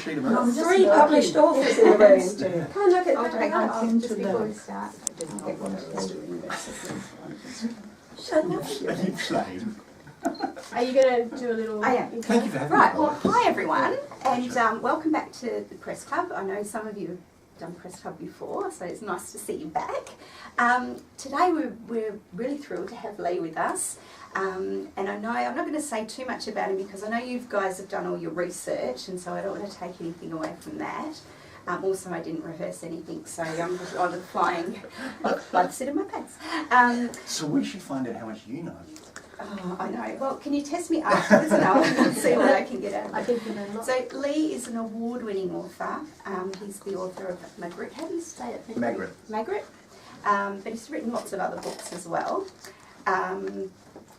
sheet of earth. 3 published authors in the room. Can I look at I'll the take paper that into just before we the- start? So what? Are you playing? Are you going to do a little... I am. Thank you for having Right, me. well, hi everyone, and welcome back to the Press Club. I know some of you have done Press Club before, so it's nice to see you back. Today we're really thrilled to have Lee with us, and I know I'm not going to say too much about him because I know you guys have done all your research, and so I don't want to take anything away from that. Also, I didn't rehearse anything, so I'm just on the flying by the seat of my pants. So we should find out how much you know. Oh, I know. Well, can you test me afterwards and I'll see what I can get out of it. I think you know lots. So Lee is an award-winning author. He's the author of Magritte. How do you say it? Magritte. Magritte. But he's written lots of other books as well.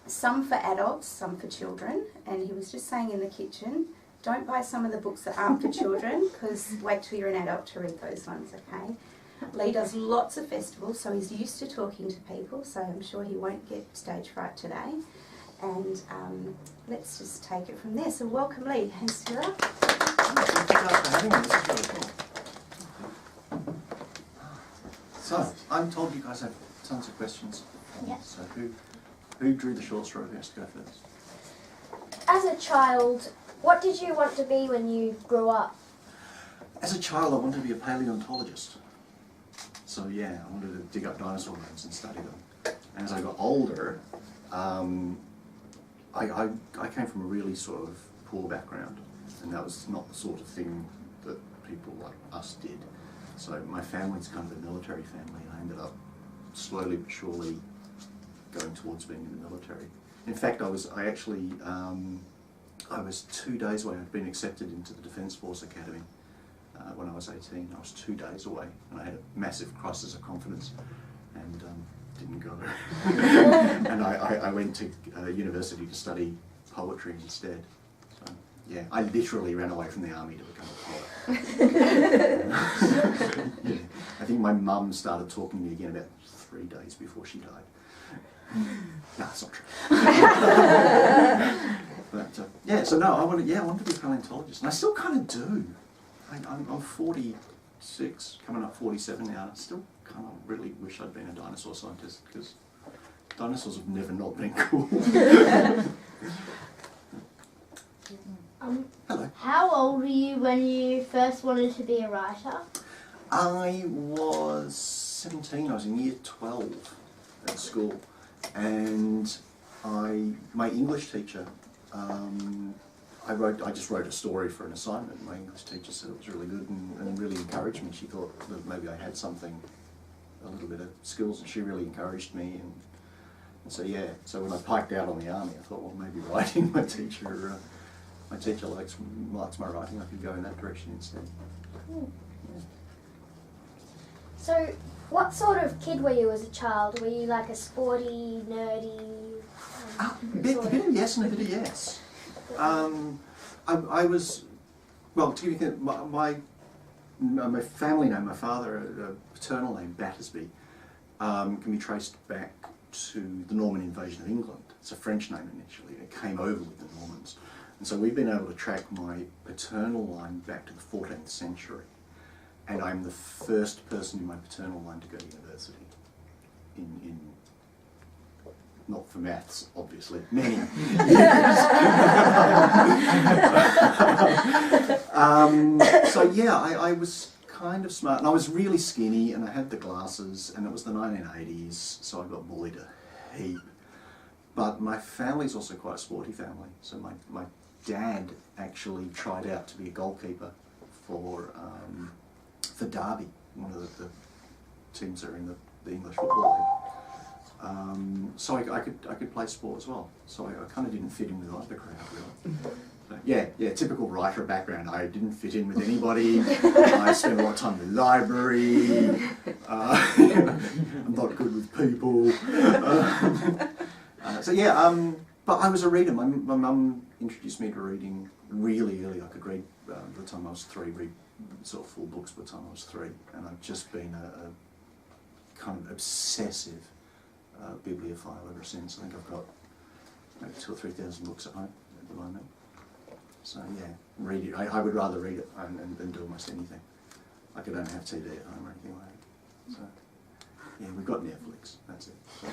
Some for adults, some for children. And he was just saying in the kitchen, don't buy some of the books that aren't for children because wait till you're an adult to read those ones, okay? Lee does lots of festivals, so he's used to talking to people, so I'm sure he won't get stage fright today. And let's just take it from there. So welcome, Lee. Thanks, Tara. Thank you guys for having me. This is really cool. So, I'm told you guys have tons of questions. Yes. So who drew the short straw? Who has to go first? As a child, what did you want to be when you grew up? As a child, I wanted to be a paleontologist. So yeah, I wanted to dig up dinosaur bones and study them. And as I got older, I came from a really sort of poor background, and that was not the sort of thing that people like us did. So my family's kind of a military family, and I ended up slowly but surely going towards being in the military. In fact, I was 2 days away. I'd been accepted into the Defence Force Academy. When I was 18, I was 2 days away, and I had a massive crisis of confidence, and didn't go. And I went to university to study poetry instead. So, yeah, I literally ran away from the army to become a poet. Yeah. I think my mum started talking to me again about 3 days before she died. No, that's not true. But yeah, so no, I wanted to be a paleontologist, and I still kind of do. I'm 46, coming up 47 now. I still kind of really wish I'd been a dinosaur scientist because dinosaurs have never not been cool. Hello. How old were you when you first wanted to be a writer? I was 17. I was in year 12 at school, and my English teacher. I just wrote a story for an assignment. My English teacher said it was really good and really encouraged me. She thought that maybe I had something, a little bit of skills, and she really encouraged me. And so yeah, so when I piked out on the army, I thought, well, maybe writing. My teacher likes my writing. I could go in that direction instead. Yeah. So, what sort of kid were you as a child? Were you like a sporty, nerdy? A bit of yes and a bit of yes. I was, well, to give you my family name, my father, a paternal name, Battersby, can be traced back to the Norman invasion of England. It's a French name initially, and it came over with the Normans. And so we've been able to track my paternal line back to the 14th century. And I'm the first person in my paternal line to go to university in not for maths, obviously, many years. So yeah, I was kind of smart, and I was really skinny, and I had the glasses, and it was the 1980s, so I got bullied a heap. But my family's also quite a sporty family, so my dad actually tried out to be a goalkeeper for Derby, one of the teams that are in the English Football League. So I could play sport as well. So I kind of didn't fit in with either crowd, really. But yeah, typical writer background. I didn't fit in with anybody. I spent a lot of time in the library. I'm not good with people. So yeah, but I was a reader. My mum introduced me to reading really early. I could read by the time I was 3, read sort of full books by the time I was 3, and I've just been a kind of obsessive bibliophile ever since. I think I've got maybe 2,000 or 3,000 books at home at the moment. So yeah, read it. I would rather read it than do almost anything. Like I don't have TV at home or anything like that. So yeah, we've got Netflix. That's it. So,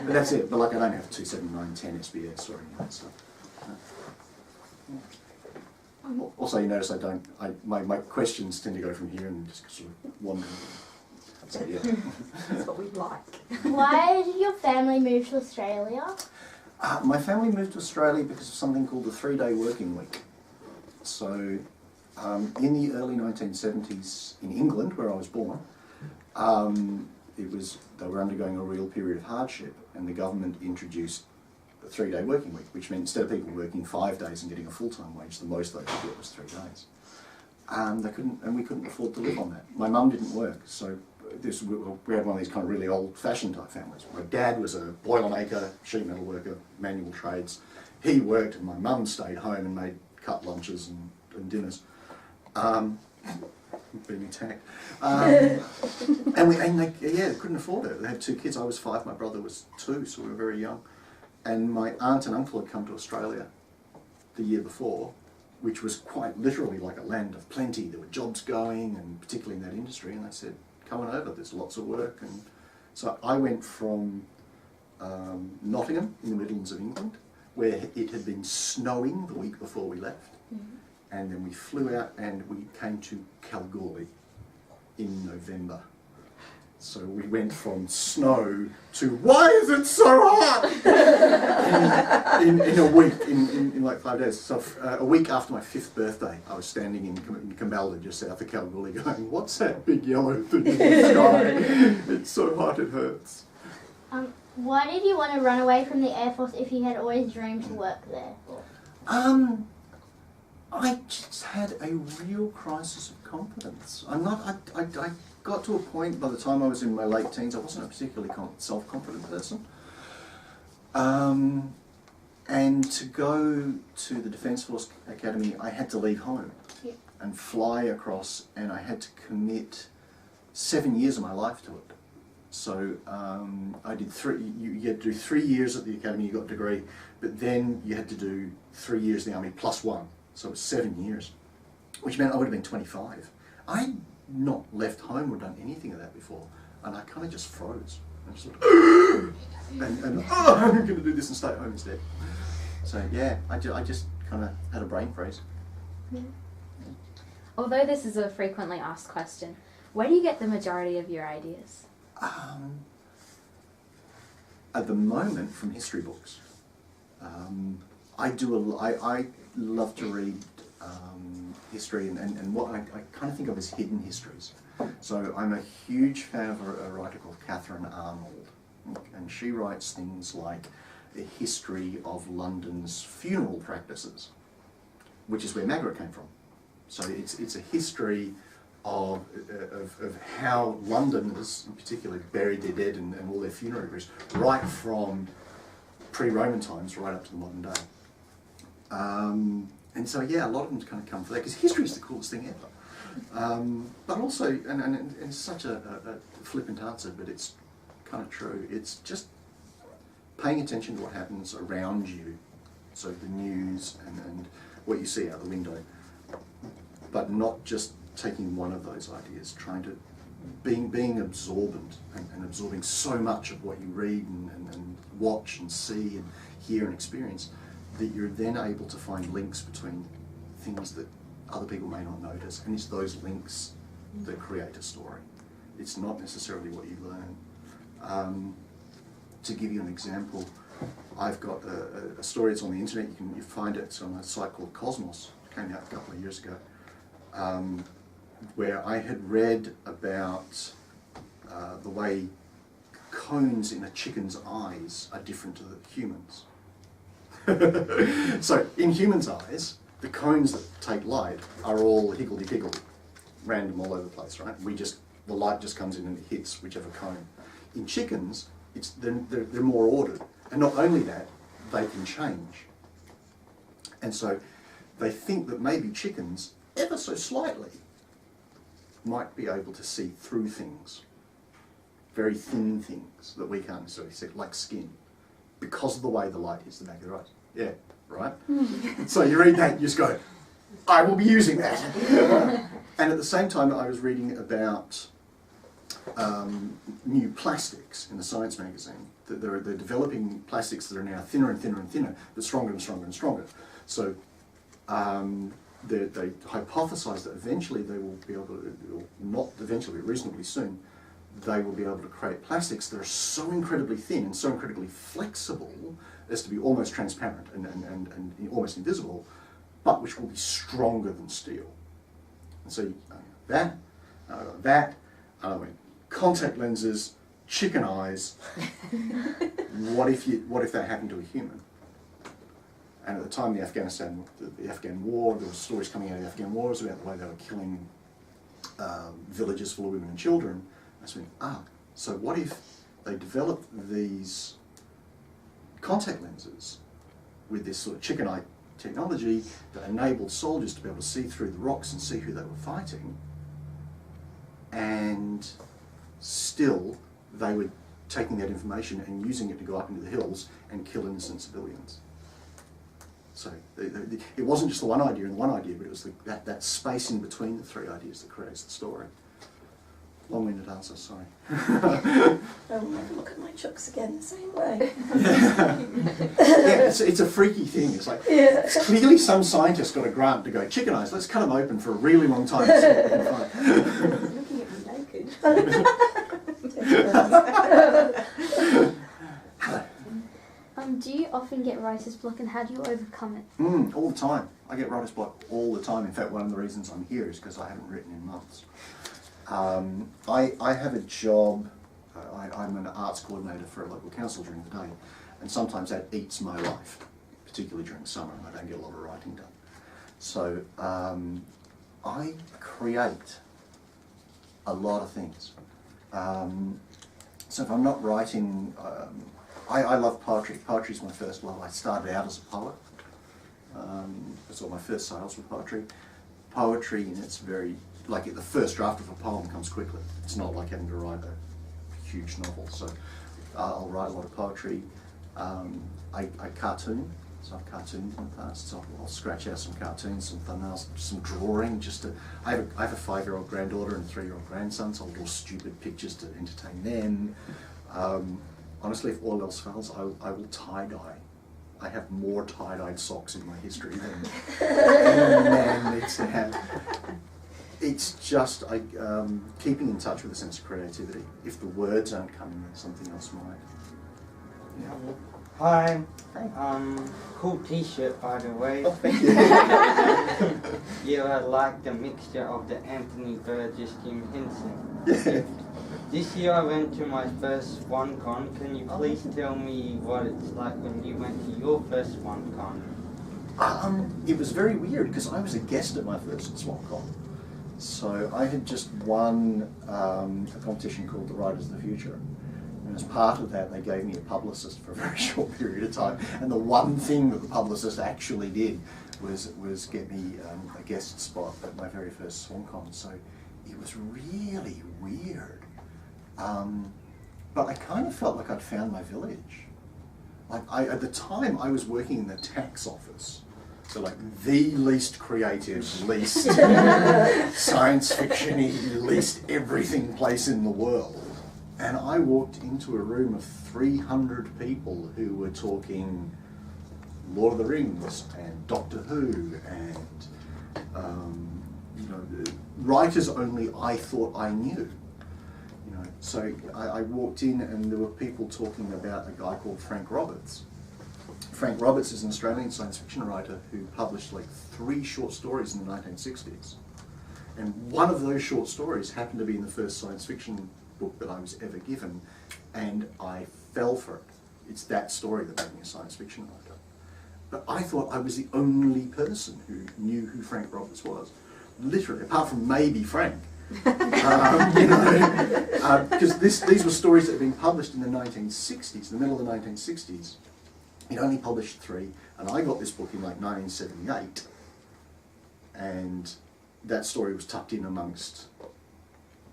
but that's it. But like I don't have 2, 7, 9, 10 SBS or any of that stuff. Yeah. Also, you notice my questions tend to go from here and just sort of wander. So yeah. That's what we'd like. Why did your family move to Australia? My family moved to Australia because of something called the 3-day working week. So, in the early 1970s in England, where I was born, they were undergoing a real period of hardship, and the government introduced the 3-day working week, which meant instead of people working 5 days and getting a full-time wage, the most they could get was 3 days. We couldn't afford to live on that. My mum didn't work, so we had one of these kind of really old-fashioned type families. My dad was a boilermaker, sheet metal worker, manual trades. He worked, and my mum stayed home and made cut lunches and dinners. Being attacked. They couldn't afford it. They had 2 kids. I was 5, my brother was 2, so we were very young. And my aunt and uncle had come to Australia the year before, which was quite literally like a land of plenty. There were jobs going, and particularly in that industry, and they said, come on over, there's lots of work. And so I went from Nottingham in the Midlands of England, where it had been snowing the week before we left, and then we flew out and we came to Kalgoorlie in November. So we went from snow to why is it so hot in a week, in like 5 days. So a week after my 5th birthday, I was standing in Kambalda just south of Kalgoorlie going, what's that big yellow thing in the sky? It's so hot it hurts. Why did you want to run away from the Air Force if you had always dreamed to work there? I just had a real crisis of confidence. I got to a point by the time I was in my late teens, I wasn't a particularly self-confident person. And to go to the Defence Force Academy, I had to leave home and fly across, and I had to commit 7 years of my life to it. So I did you had to do 3 years at the academy, you got a degree, but then you had to do 3 years in the army plus 1. So it was 7 years, which meant I would have been 25. I'd not left home or done anything of that before, and I kind of just froze. I just thought, I'm going to do this and stay at home instead. So yeah, I just kind of had a brain freeze. Yeah. Although this is a frequently asked question, where do you get the majority of your ideas? At the moment, from history books. I love to read history and what I kind of think of as hidden histories. So I'm a huge fan of a writer called Catherine Arnold, and she writes things like a history of London's funeral practices, which is where Margaret came from. So it's a history of how Londoners, in particular, buried their dead and all their funerary right from pre-Roman times right up to the modern day. And so yeah, a lot of them kind of come for that, because history is the coolest thing ever. But also, and it's such a flippant answer, but it's kind of true, it's just paying attention to what happens around you, so the news and what you see out the window, but not just taking one of those ideas, trying to being absorbent and absorbing so much of what you read and watch and see and hear and experience, that you're then able to find links between things that other people may not notice, and it's those links that create a story. It's not necessarily what you learn. To give you an example, I've got a story that's on the internet, you find it, it's on a site called Cosmos, it came out a couple of years ago, where I had read about the way cones in a chicken's eyes are different to the humans. So in humans' eyes, the cones that take light are all higgledy-piggledy, random all over the place, right? The light just comes in and it hits whichever cone. In chickens, they're more ordered, and not only that, they can change. And so they think that maybe chickens, ever so slightly, might be able to see through things, very thin things that we can't necessarily see, like skin, because of the way the light hits the back of their eyes. Yeah, right? So you read that, you just go, I will be using that. And at the same time, I was reading about new plastics in the science magazine. They're developing plastics that are now thinner and thinner and thinner, but stronger and stronger and stronger. So they hypothesize that eventually they will be able to, or not eventually, but reasonably soon, they will be able to create plastics that are so incredibly thin and so incredibly flexible as to be almost transparent and almost invisible, but which will be stronger than steel. And so that, contact lenses, chicken eyes. What if that happened to a human? And at the time, the Afghan war, there were stories coming out of the Afghan wars about the way they were killing villages full of women and children. I was thinking, so what if they developed these contact lenses with this sort of chicken eye technology that enabled soldiers to be able to see through the rocks and see who they were fighting, and still they were taking that information and using it to go up into the hills and kill innocent civilians. So it wasn't just the one idea and the one idea, but it was that space in between the three ideas that creates the story. Long-winded answer, sorry. I will never look at my chooks again the same way. Yeah, it's a freaky thing. It's like, it's clearly some scientist got a grant to go, chicken eyes, let's cut them open for a really long time to see what we can find. Looking at me naked. Do you often get writer's block, and how do you overcome it? All the time. I get writer's block all the time. In fact, one of the reasons I'm here is because I haven't written in months. I have a job, I'm an arts coordinator for a local council during the day, and sometimes that eats my life, particularly during summer, and I don't get a lot of writing done. So I create a lot of things. So if I'm not writing, I love poetry. Poetry is my first love. I started out as a poet. That's all my first sales were poetry. Poetry in its very, like the first draft of a poem comes quickly. It's not like having to write a huge novel. So I'll write a lot of poetry. I cartoon, so I've cartooned in the past. So I'll scratch out some cartoons, some thumbnails, some drawing. I have a 5-year-old granddaughter and a 3-year-old grandson, so I'll draw stupid pictures to entertain them. Honestly, if all else fails, I will tie-dye. I have more tie-dyed socks in my history than any man needs to have. It's just keeping in touch with a sense of creativity. If the words aren't coming, then something else might. Yeah. Hi. Hi. Cool T-shirt, by the way. Oh, thank you. Yeah, I like the mixture of the Anthony Burgess, Jim Henson. Yeah. This year I went to my first SwanCon. Can you please tell me what it's like when you went to your first SwanCon? It was very weird because I was a guest at my first SwanCon. So I had just won a competition called the Writers of the Future. And as part of that, they gave me a publicist for a very short period of time. And the one thing that the publicist actually did was get me a guest spot at my very first SwanCon. So it was really weird. But I kind of felt like I'd found my village. Like at the time, I was working in the tax office. So like the least creative, least science fiction-y, least everything place in the world. And I walked into a room of 300 people who were talking Lord of the Rings and Doctor Who and writers only I thought I knew. So I walked in and there were people talking about a guy called Frank Roberts. Frank Roberts is an Australian science fiction writer who published like 3 short stories in the 1960s. And one of those short stories happened to be in the first science fiction book that I was ever given, and I fell for it. It's that story that made me a science fiction writer. But I thought I was the only person who knew who Frank Roberts was. Literally, apart from maybe Frank. Because these were stories that had been published in the 1960s, the middle of the 1960s. He'd only published 3, and I got this book in like 1978, and that story was tucked in amongst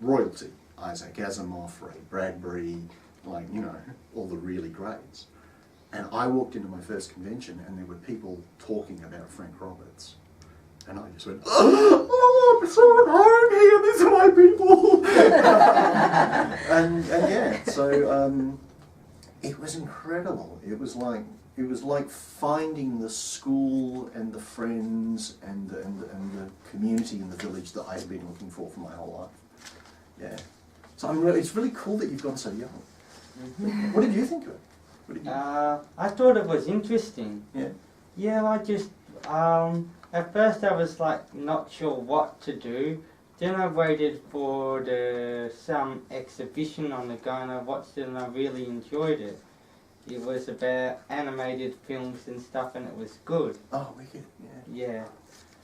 royalty. Isaac Asimov, Ray Bradbury, all the really greats. And I walked into my first convention and there were people talking about Frank Roberts. And I just went, oh, I'm so at home here, these are my people. and yeah, so it was incredible. It was like finding the school and the friends and the community in the village that I had been looking for my whole life. Yeah. So it's really cool that you've gone so young. Mm-hmm. What did you think of it? What did you I thought it was interesting. Yeah. Yeah, I just, at first I was like not sure what to do. Then I waited for some exhibition on the go and I watched it and I really enjoyed it. It was about animated films and stuff and it was good. Oh, wicked, yeah. Yeah.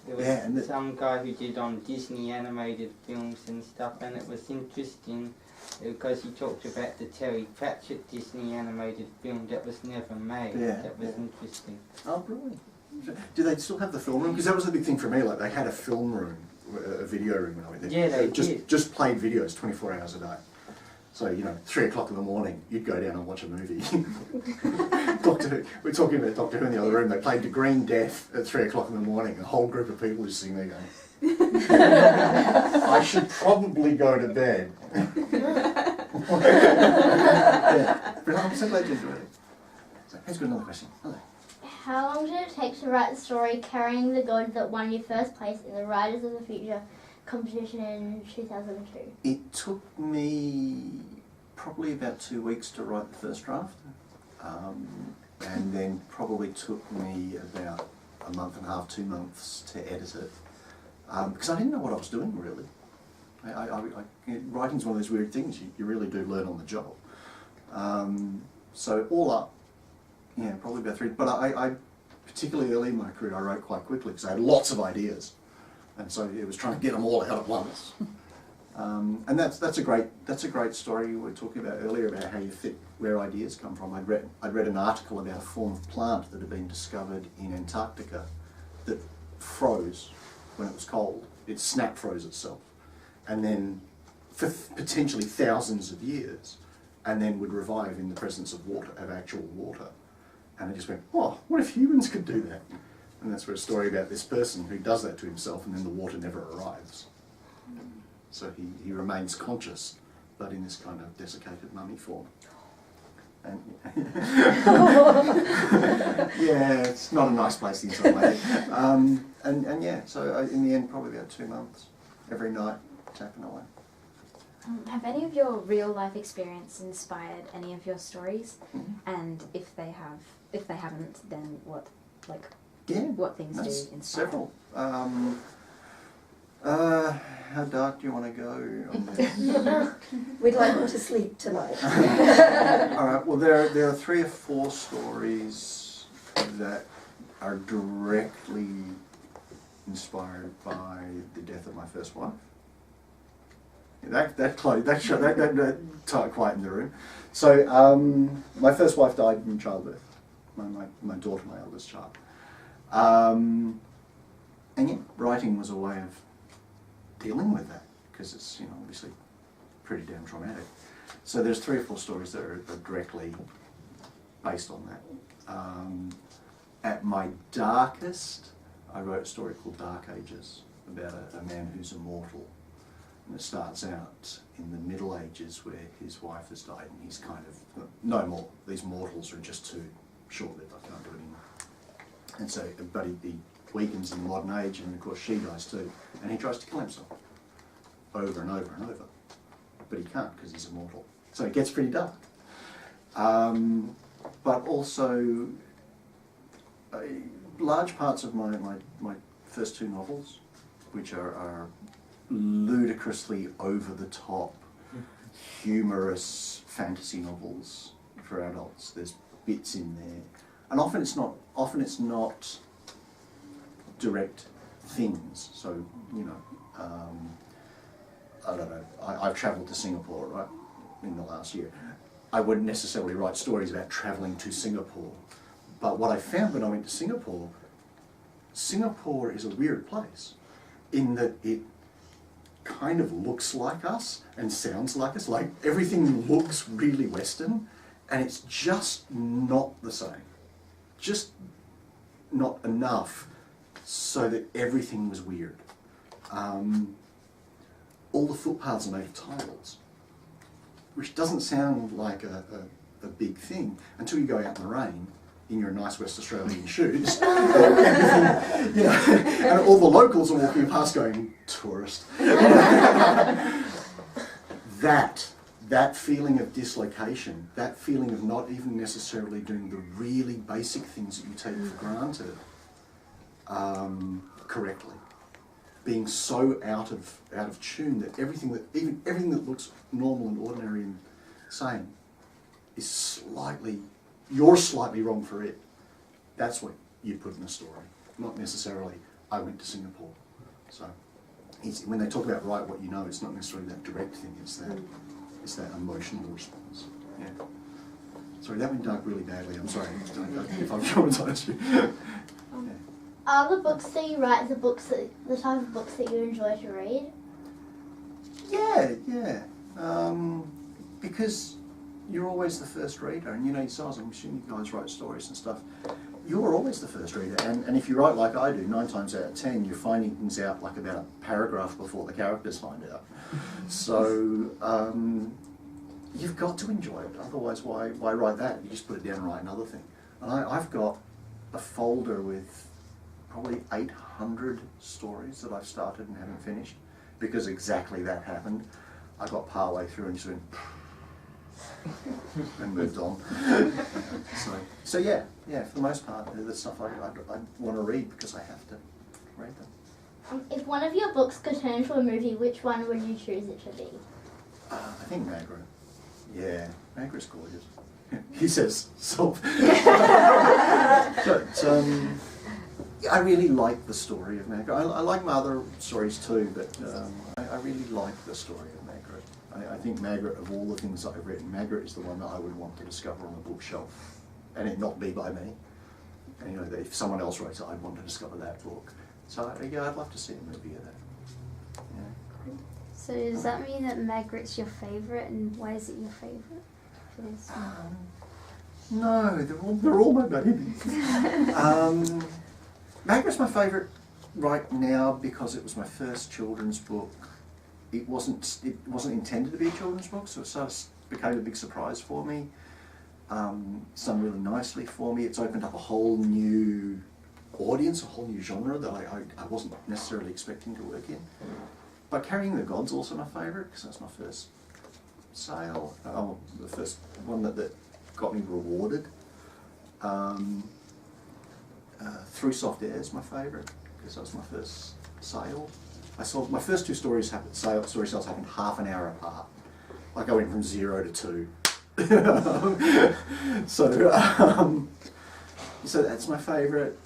There was Yeah, and some guy who did on Disney animated films and stuff and it was interesting because he talked about the Terry Pratchett Disney animated film that was never made. Yeah, That was yeah. interesting. Oh, brilliant. Do they still have the film room? Because that was the big thing for me, like they had a film room, a video room when I went there. Yeah, they did. Just played videos 24 hours a day. So, 3 o'clock in the morning, you'd go down and watch a movie. We're talking about Doctor Who in the other room. They played The Green Death at 3 o'clock in the morning. A whole group of people just sitting there going, I should probably go to bed. Yeah. But I'm so glad you enjoyed it. So, here's got another question. Hello. How long did it take to write the story carrying the god that won your first place in the Riders of the Future competition in 2002? It took me probably about 2 weeks to write the first draft, and then probably took me about a month and a half, 2 months to edit it, because I didn't know what I was doing really. Writing's one of those weird things, you really do learn on the job. So all up, yeah, probably about 3, but I particularly early in my career I wrote quite quickly because I had lots of ideas. And so it was trying to get them all out at once. And that's a great story we were talking about earlier about how you fit where ideas come from. I'd read an article about a form of plant that had been discovered in Antarctica that froze when it was cold. It snap froze itself, and then for potentially thousands of years, and then would revive in the presence of water, of actual water. And I just went, oh, what if humans could do that? And that's where a story about this person who does that to himself and then the water never arrives. So he remains conscious, but in this kind of desiccated mummy form. And yeah, it's not a nice place inside my head. And yeah, so in the end, probably about 2 months, every night, tapping away. Have any of your real life experience inspired any of your stories? Mm-hmm. And if they haven't, then what things do That's inspire? several. How dark do you want to go on this? We'd like them to sleep tonight. All right. Well, there are 3 or 4 stories that are directly inspired by the death of my first wife. That quietened the room. So my first wife died in childbirth. My daughter, my eldest child. And yeah, writing was a way of dealing with that because it's obviously pretty damn traumatic. So there's 3 or 4 stories that are directly based on that. At my darkest, I wrote a story called Dark Ages about a man who's immortal. And it starts out in the Middle Ages where his wife has died and he's kind of, no more, these mortals are just too short-lived, I can't do it anymore. And so, but he weakens in the modern age and of course she dies too. And he tries to kill himself over and over and over. But he can't because he's immortal. So it gets pretty dark. But also, large parts of my first 2 novels, which are ludicrously over-the-top, humorous fantasy novels for adults. There's bits in there, and often it's not direct things. So I don't know. I've travelled to Singapore, right, in the last year. I wouldn't necessarily write stories about travelling to Singapore, but what I found when I went to Singapore is a weird place, in that it kind of looks like us and sounds like us. Like everything looks really Western, And it's just not the same. Just not enough so that everything was weird. All the footpaths are made of tiles, which doesn't sound like a big thing until you go out in the rain in your nice West Australian shoes, you know, and all the locals are walking past going, tourist. That feeling of dislocation, that feeling of not even necessarily doing the really basic things that you take for granted correctly, being so out of tune that everything that looks normal and ordinary and sane is you're slightly wrong for it. That's what you put in a story, not necessarily I went to Singapore. So when they talk about write what you know, it's not necessarily that direct thing, it's that emotional response. Yeah. Sorry, that went dark really badly. I'm sorry if I've traumatized you. Yeah. Are the books that you write the type of books that you enjoy to read? Yeah. Because you're always the first reader, and you know yourselves, I'm assuming you guys write stories and stuff. You're always the first reader, and if you write like I do, 9 times out of 10, you're finding things out like about a paragraph before the characters find out. So you've got to enjoy it. Otherwise, why write that? You just put it down and write another thing. And I've got a folder with probably 800 stories that I've started and haven't finished because exactly that happened. I got part way through and just went and moved on. So yeah, for the most part, the stuff I want to read because I have to read them. If one of your books could turn into a movie, which one would you choose it to be? I think Margaret. Yeah, Margaret's gorgeous. He says so. But I really like the story of Margaret. I like my other stories too, but I really like the story of Margaret. I think Margaret, of all the things that I've written, Margaret is the one that I would want to discover on a bookshelf, and it not be by me. And, you know, if someone else wrote it, I'd want to discover that book. So yeah, I'd love to see a movie of that. Yeah. So does that mean that Margaret's your favourite, and why is it your favourite? No, they're all my babies. Margaret's my favourite right now because it was my first children's book. It wasn't intended to be a children's book, so it sort of became a big surprise for me. It's done really nicely for me. It's opened up a whole new audience, a whole new genre that I wasn't necessarily expecting to work in. But Carrying the God's also my favourite because that's my first sale, the first one that got me rewarded. Through Soft Air is my favourite because that was my first sale. I sold my first 2 story sales happened half an hour apart. Like I went from 0 to 2. So that's my favourite.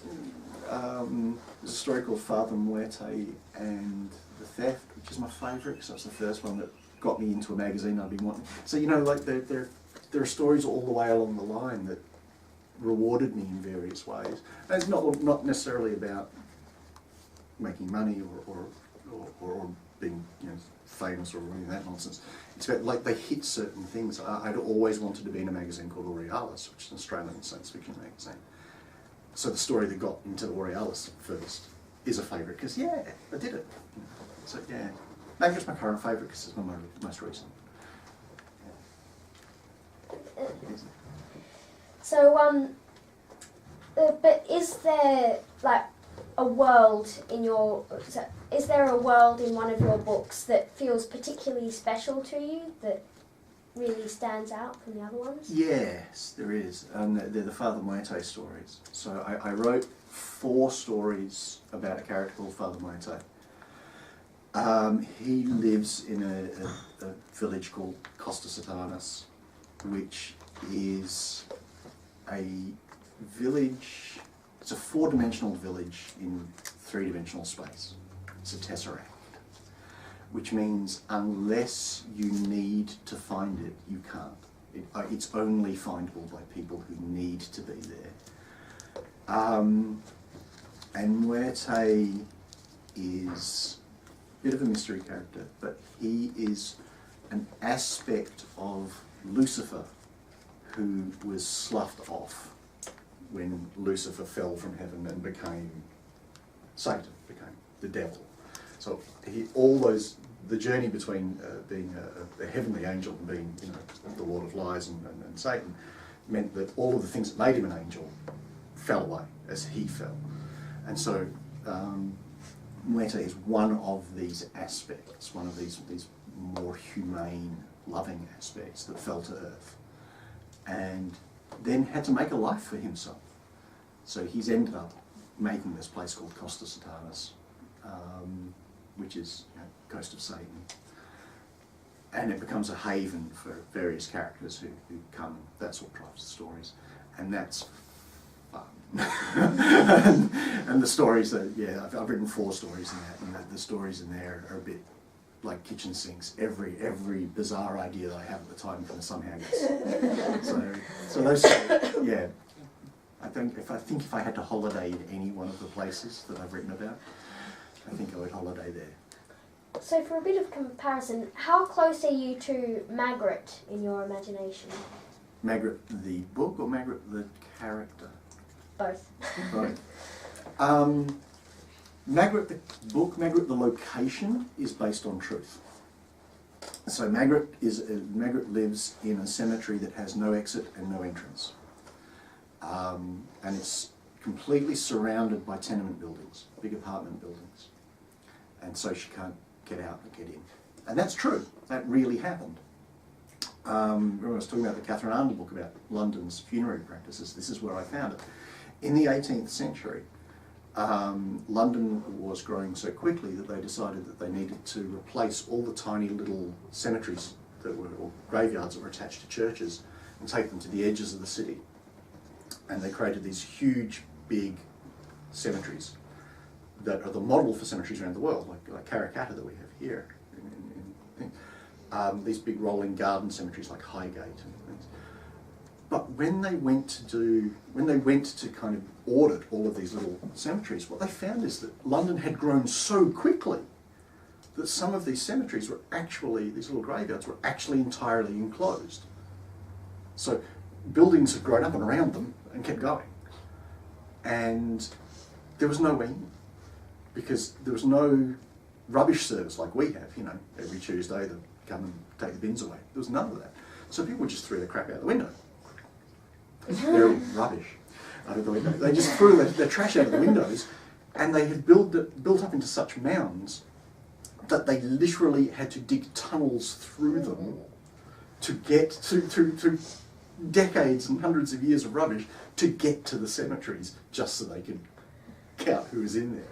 There's a story called Father Muerte and the Theft, which is my favourite because that's the first one that got me into a magazine I've been wanting. So you know, like there are stories all the way along the line that rewarded me in various ways. And it's not necessarily about making money or being, you know, famous or any of that nonsense. It's about, like, they hit certain things. I'd always wanted to be in a magazine called Aurealis, which is an Australian science fiction magazine. So the story that got into Aurealis first is a favourite because, yeah, I did it. So yeah, Margaret's my current favourite because it's my most recent. Yeah. So, but is there like a world in is there a world in one of your books that feels particularly special to you, that really stands out from the other ones? Yes, there is. They're the Father Muerte stories. So I wrote 4 stories about a character called Father Muerte. He lives in a village called Costa Satanas, which is a village, it's a 4-dimensional village in 3-dimensional space. It's a tesseract, which means unless you need to find it, you can't. It's only findable by people who need to be there. And Muerte is a bit of a mystery character, but he is an aspect of Lucifer who was sloughed off when Lucifer fell from heaven and became Satan, became the devil. So the journey between being a heavenly angel and being, the Lord of Lies and Satan, meant that all of the things that made him an angel fell away as he fell. And so Mueta is one of these aspects, one of these more humane, loving aspects that fell to earth, and then had to make a life for himself. So he's ended up making this place called Costa Satanas, which is Coast of Satan, and it becomes a haven for various characters who come. That's what drives the stories, and that's fun. and the stories that, I've written 4 stories in that, and the stories in there are a bit like kitchen sinks. Every bizarre idea that I have at the time can somehow get so those, I think if I had to holiday in any one of the places that I've written about, I think I would holiday there. So for a bit of comparison, how close are you to Margaret in your imagination? Margaret the book or Margaret the character? Both. Right. Margaret the book, Margaret the location is based on truth. So Margaret lives in a cemetery that has no exit and no entrance. And it's completely surrounded by tenement buildings, big apartment buildings. And so she can't get out and get in. And that's true. That really happened. Remember I was talking about the Catherine Arnold book about London's funerary practices. This is where I found it. In the 18th century, London was growing so quickly that they decided that they needed to replace all the tiny little cemeteries or graveyards that were attached to churches and take them to the edges of the city. And they created these huge, big cemeteries that are the model for cemeteries around the world, like Karrakatta that we have here. These big rolling garden cemeteries like Highgate and things. But when they went to kind of audit all of these little cemeteries, what they found is that London had grown so quickly that some of these cemeteries were actually, these little graveyards were actually entirely enclosed. So buildings had grown up and around them and kept going. And there was no way in, because there was no rubbish service like we have, every Tuesday they come and take the bins away. There was none of that. So people just threw the crap out the window. They're rubbish out of the window. They just threw their trash out of the windows, and they had built up into such mounds that they literally had to dig tunnels through them to get through decades and hundreds of years of rubbish to get to the cemeteries, just so they could count who was in there.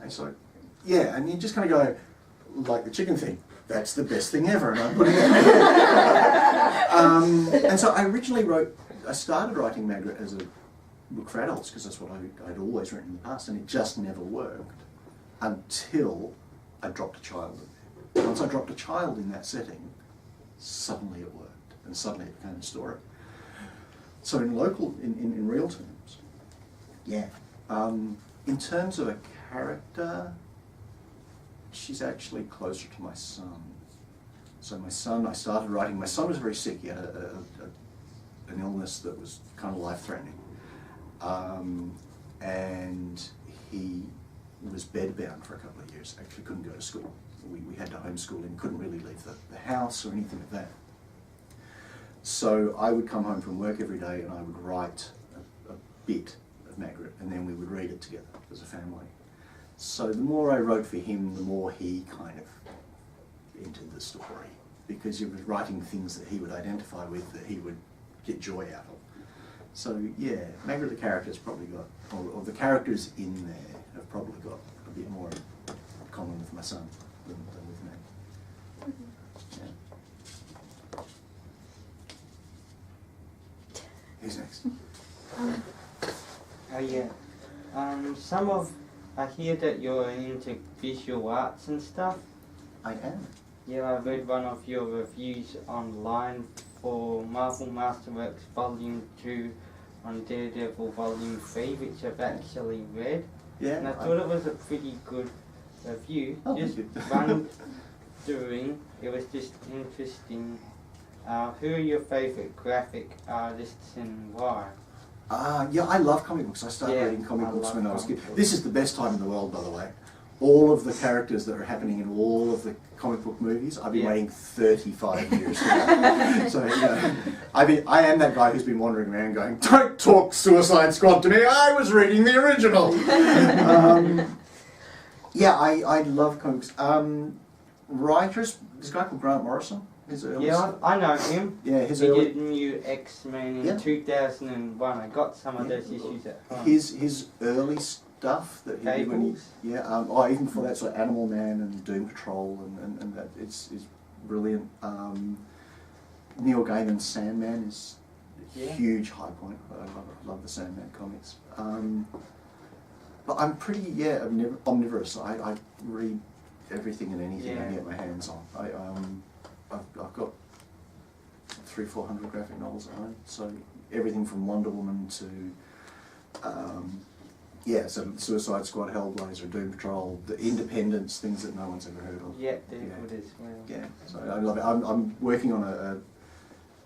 And so, and you just kind of go, like the chicken thing, that's the best thing ever, and I'm putting it and so I started writing Margaret as a book for adults, because that's what I'd always written in the past, and it just never worked until I dropped a child in there. Once I dropped a child in that setting, suddenly it worked, and suddenly it became a story. So in real terms, in terms of a character, she's actually closer to my son. So my son, I started writing, my son was very sick. He had an illness that was kind of life-threatening. And he was bedbound for a couple of years, actually couldn't go to school. We had to homeschool him, couldn't really leave the house or anything like that. So I would come home from work every day and I would write a bit of Margaret, and then we would read it together as a family. So the more I wrote for him, the more he kind of entered the story, because he was writing things that he would identify with, that he would get joy out of. So Margaret the character has probably got, or the characters in there have probably got a bit more in common with my son than with me. Who's next? I hear that you're into visual arts and stuff. I am. Yeah, I read one of your reviews online for Marvel Masterworks Volume 2 on Daredevil Volume 3, which I've actually read. Yeah. And I thought it was a pretty good review. Oh, just thank you. wondering, it was just interesting Who are your favourite graphic artists and why? Yeah, I love comic books. I started Yeah, reading comic I books love when I was a kid. comic books. This is the best time in the world, by the way. All of the characters that are happening in all of the comic book movies, I've been Yeah. waiting 35 years for that. So, you know, I am that guy who's been wandering around going, don't talk Suicide Squad to me, I was reading the original. Yeah, I love comics. Writers, this guy called Grant Morrison. His early Yeah, I know him. Yeah, his He early, did New X-Men in Yeah. 2001. I got some of Yeah. those issues at home. his early stuff that he did when he, Cables. even before that, so Animal Man and Doom Patrol and that it's brilliant. Neil Gaiman's Sandman is a Yeah. huge high point. I love the Sandman comics. But I'm pretty omnivorous. I read everything and anything I can get my hands on. I've got 300-400 graphic novels at home, so everything from Wonder Woman to so Suicide Squad, Hellblazer, Doom Patrol, the Independents, things that no one's ever heard of. Yeah, they're good as well. Yeah, so I love it. I'm working on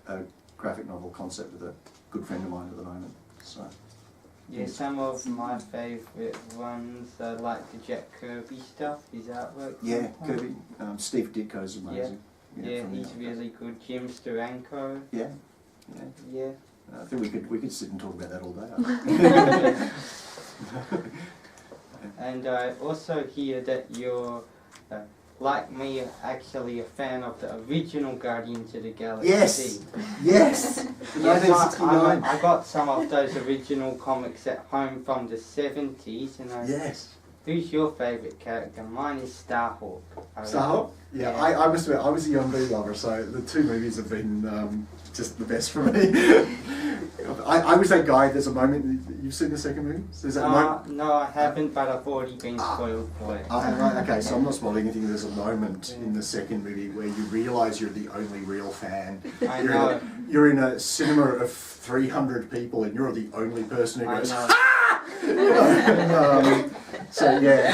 a graphic novel concept with a good friend of mine at the moment. So Yeah, some of my favourite ones are like the Jack Kirby stuff, his artwork. yeah, Kirby, Steve Ditko's amazing. Yeah, from he's the- really good. Jim Steranko. Yeah, Yeah. I think we could sit and talk about that all day. And I also hear that you're, like me, actually a fan of the original Guardians of the Galaxy. Yes, yes. Yes, 1969. I got some of those original comics at home from the 70s, and Yes. who's your favourite character? Mine is Starhawk. Starhawk? Yeah, Yeah. I must admit, I was a young Bee lover, so the two movies have been just the best for me. I was that guy, there's a moment, you've seen the second movie? There's that moment. No, I haven't, but I've already been spoiled for it. Right, okay, so I'm not spoiling anything. There's a moment in the second movie where you realise you're the only real fan. I know. You're in a cinema of 300 people and you're the only person who I goes, know. so yeah,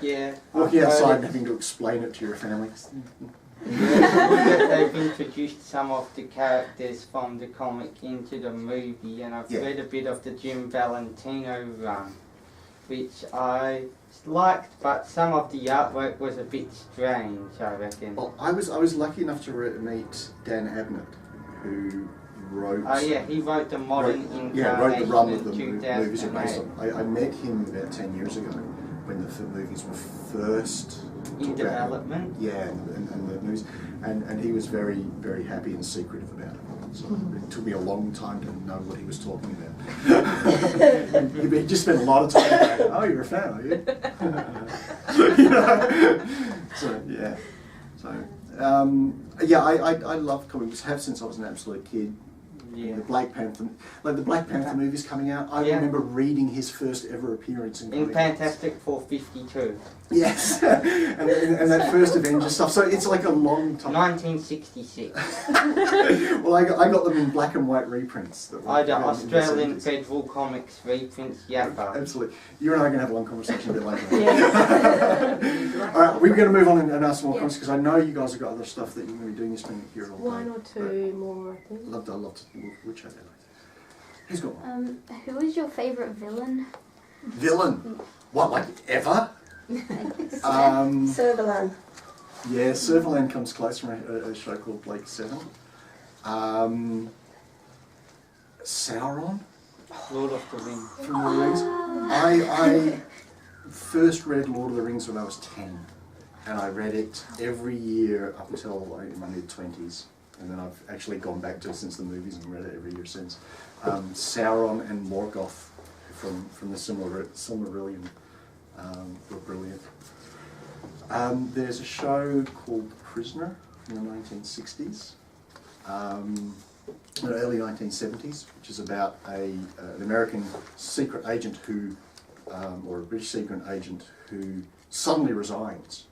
Yeah. walking I've heard outside it. and having to explain it to your family. Yeah, they've introduced some of the characters from the comic into the movie, and I've Yeah. read a bit of the Jim Valentino run, which I liked, but some of the artwork was a bit strange, I reckon. Well, I was lucky enough to meet Dan Abnett, who wrote. Oh yeah, he wrote the modern incarnation wrote the run of the in movies are based 2008. on. I met him about 10 years ago when the movies were first In talked about. development. Yeah, and the movies, and he was very, very happy and secretive about it. So it took me a long time to know what he was talking about. He just spent a lot of time going, oh, you're a fan, are you? You know? So, yeah. So, I love comic books, have since I was an absolute kid. Yeah. The Black Panther movies coming out. I Yeah. remember reading his first ever appearance in In comic books. Fantastic 452. Yes, and that first Avengers stuff. So it's like a long time. 1966. Well, I got them in black and white reprints. That were I the in the Australian 70s. Federal Comics reprints Yappa. Absolutely. You and I are going to have a long conversation a bit later. Yeah. All right, we're going to move on and ask some more comments because I know you guys have got other stuff that you're going to be doing this spring here all day. One or two more, I think. I'd love to. We'll chat that later. Who's got one? Who is your favourite villain? Villain. What, like ever? Servalan. Yeah, Servalan comes close from a show called Blake 7. Sauron Lord of the Rings. from Lord of the Rings. I first read Lord of the Rings when I was 10, and I read it every year up until in my mid-20s, and then I've actually gone back to it since the movies and read it every year since. Sauron and Morgoth from the Silmarillion were brilliant. There's a show called The Prisoner from the 1960s, the early 1970s, which is about an American secret agent who, or a British secret agent who suddenly resigns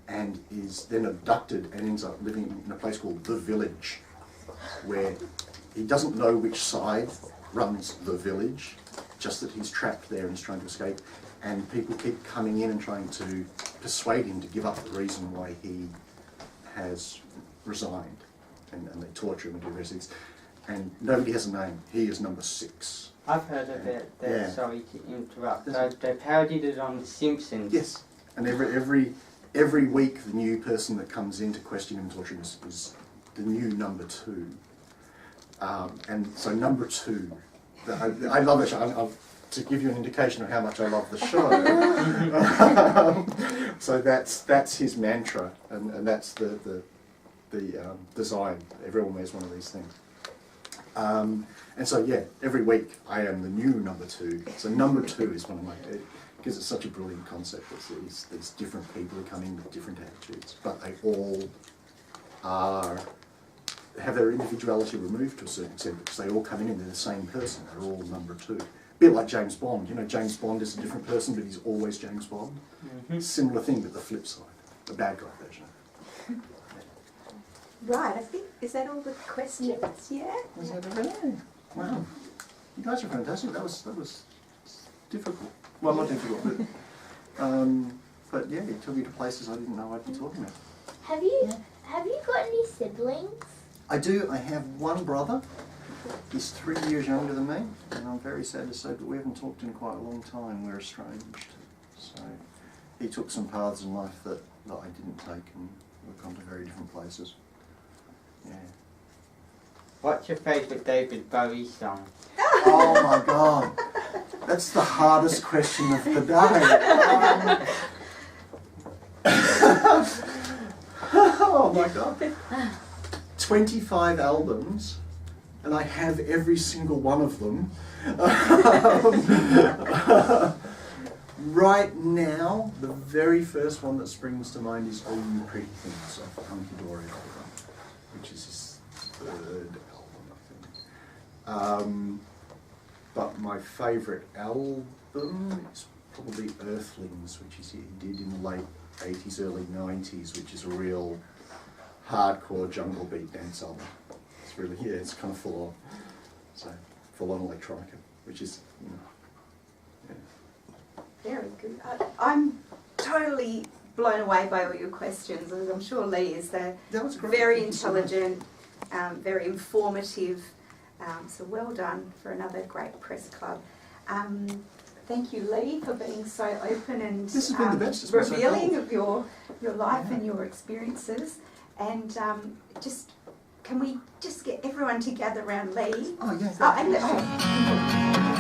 and is then abducted and ends up living in a place called The Village, where he doesn't know which side runs the village, just that he's trapped there and is trying to escape, and people keep coming in and trying to persuade him to give up the reason why he has resigned. and they torture him and do various things. And nobody has a name. He is number 6. I've heard of it. Yeah. Sorry to interrupt. They parodied it on The Simpsons. Yes. And every week the new person that comes in to question him and torture him is the new number 2. And so number 2, I love the show. To give you an indication of how much I love the show. So that's his mantra, and that's the design. Everyone wears one of these things. And so yeah, every week I am the new number 2. So number 2 is one of my, because it's such a brilliant concept. There's different people who come in with different attitudes, but they all have their individuality removed to a certain extent, because they all come in and they're the same person. They're all number 2. A bit like James Bond. You know, James Bond is a different person, but he's always James Bond. Mm-hmm. Similar thing, but the flip side, the bad guy version. Right, I think, is that all the questions? Yeah? Was that everything? Wow. You guys are fantastic. That was difficult. Well, not difficult, but yeah, it took me to places I didn't know I'd be talking about. Have you got any siblings? I do. I have one brother. He's 3 years younger than me, and I'm very sad to say, but we haven't talked in quite a long time. We're estranged. So he took some paths in life that I didn't take, and we've gone to very different places. Yeah. What's your favourite David Bowie song? Oh my God, that's the hardest question of the day. Oh my God. 25 albums, and I have every single one of them. Right now, the very first one that springs to mind is "Oh You Pretty Things" off the Hunky Dory album, which is his 3rd album, I think. But my favourite album is probably Earthlings, which he did in the late 80s, early 90s, which is a real hardcore jungle beat dance album. It's really, yeah, it's kind of full on. So, full on electronica, which is, you know, yeah. Very good. I'm totally blown away by all your questions, as I'm sure Lee is. They're That was great. very intelligent, very informative. So well done for another great press club. Thank you, Lee, for being so open and This has been the best. It's been so revealing cool. of your life and your experiences. And can we just get everyone to gather around Lee? Oh, yeah. Oh, and